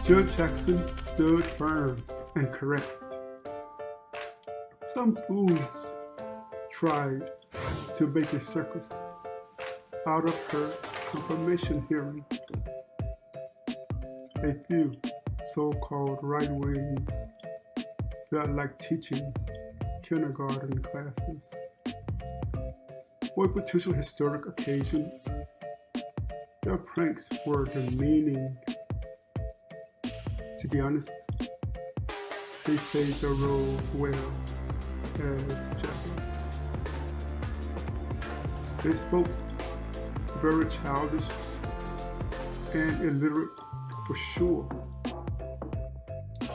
Judge Jackson stood firm and correct. Some fools tried to make a circus out of her confirmation hearing. A few so-called right wings felt like teaching kindergarten classes. For a potential historic occasion, their pranks were demeaning. To be honest, they played their roles well as jackasses. They spoke very childish and illiterate for sure,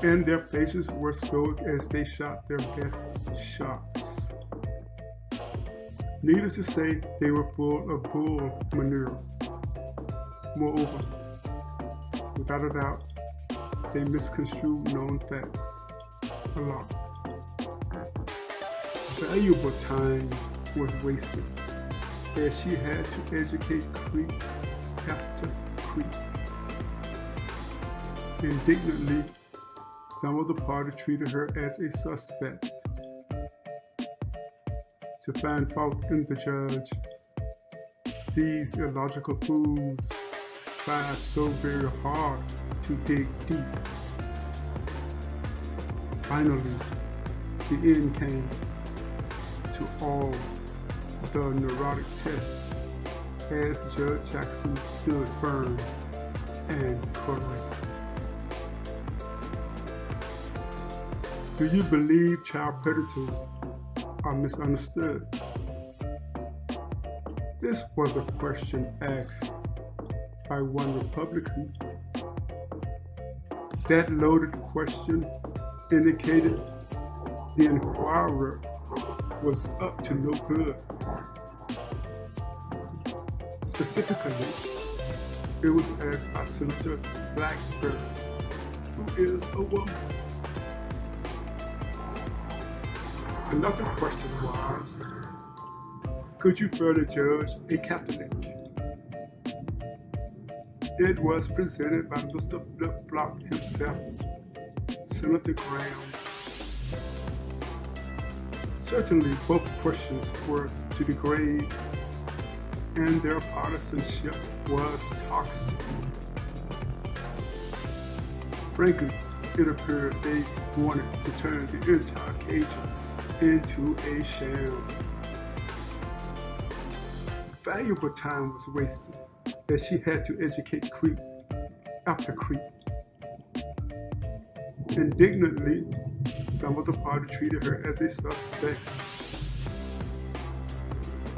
and their faces were stoic as they shot their best shots. Needless to say, they were full of bull manure. Moreover, without a doubt, they misconstrued known facts a lot. Valuable time was wasted as she had to educate creep after creep. Indignantly, some of the party treated her as a suspect. To find fault in the judge, these illogical fools tried so very hard to dig deep. Finally, the end came to all the neurotic tests as Judge Jackson stood firm and correct. Do you believe child predators are misunderstood? This was a question asked by one Republican. That loaded question indicated the inquirer was up to no good. Specifically, it was asked by Senator Blackburn, who is a woman. Another question was, could you further judge a Catholic? It was presented by Mr. Flip-Flop himself, Senator Graham. Certainly both questions were to the grave, and their partisanship was toxic. Frankly, it appeared they wanted to turn the entire occasion into a sham. Valuable time was wasted as she had to educate creep after creep. Indignantly, some of the party treated her as a suspect.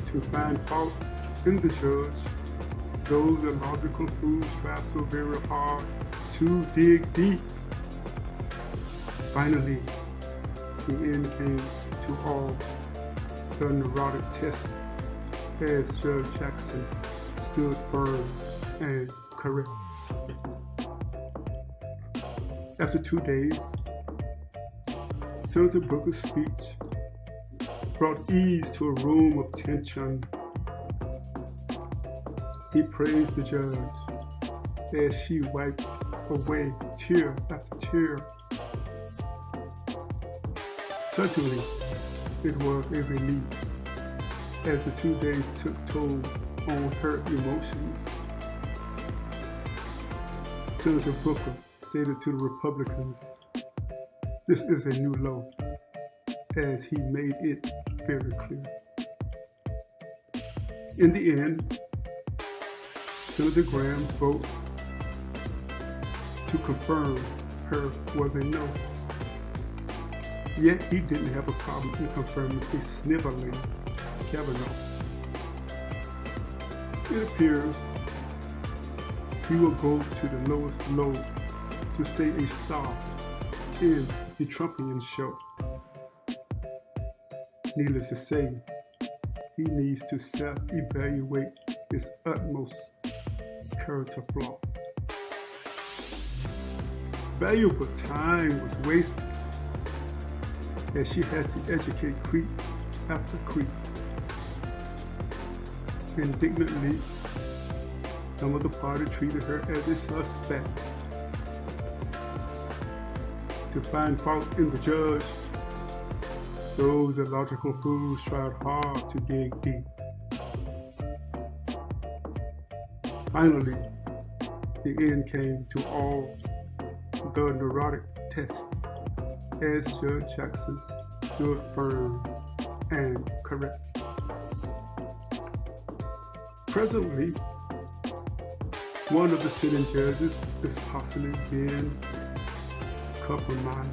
To find fault in the judge, those illogical fools tried so very hard to dig deep. Finally, the end came to all the neurotic tests as Judge Jackson stood firm and correct. After 2 days, Senator Booker's speech brought ease to a room of tension. He praised the judge as she wiped away tear after tear. Certainly, it was a relief as the 2 days took toll on her emotions. Senator Booker stated to the Republicans, this is a new low, as he made it very clear. In the end, Senator Graham's vote to confirm her was a no. Yet he didn't have a problem in confirming a sniveling Kavanaugh. It appears he will go to the lowest low to stay a star in the Trumpian show. Needless to say, he needs to self-evaluate his utmost character flaw. Valuable time was wasted as she had to educate creep after creep. Indignantly, some of the party treated her as a suspect. to find fault in the judge. Those illogical fools tried hard to dig deep. Finally, the end came to all the neurotic tests as Judge Jackson stood firm and correct. Presently, one of the sitting judges is possibly being compromised.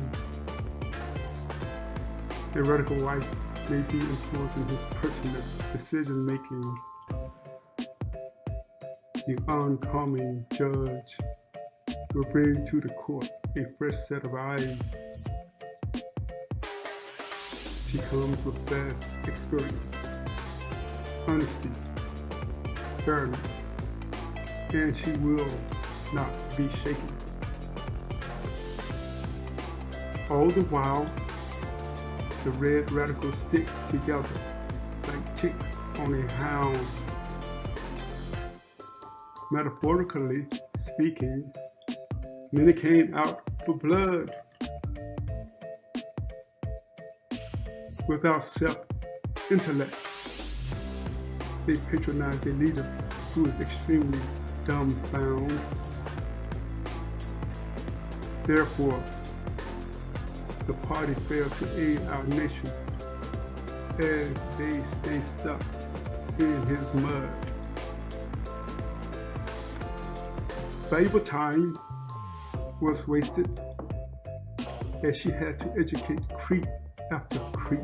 A radical wife may be influencing his pertinent decision-making. The oncoming judge will bring to the court a fresh set of eyes. She comes with vast experience, honesty, fairness, and she will not be shaken. All the while, the red radicals stick together like ticks on a hound. Metaphorically speaking, many came out for blood. Without self-intellect, they patronize a leader who is extremely dumbfounded. Therefore, the party failed to aid our nation as they stay stuck in his mud. Valuable time was wasted as she had to educate creep after creep.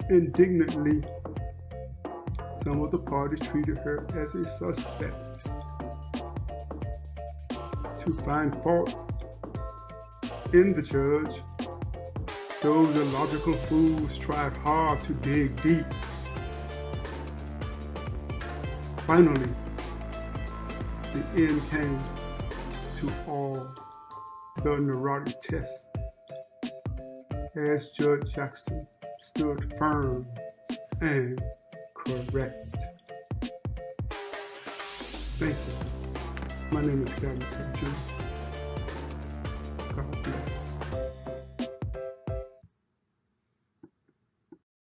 Indignantly, some of the party treated her as a suspect. To find fault in the judge, those illogical fools tried hard to dig deep. Finally, the end came to all the neurotic tests as Judge Jackson stood firm and correct. Thank you. My name is Gavin Jr.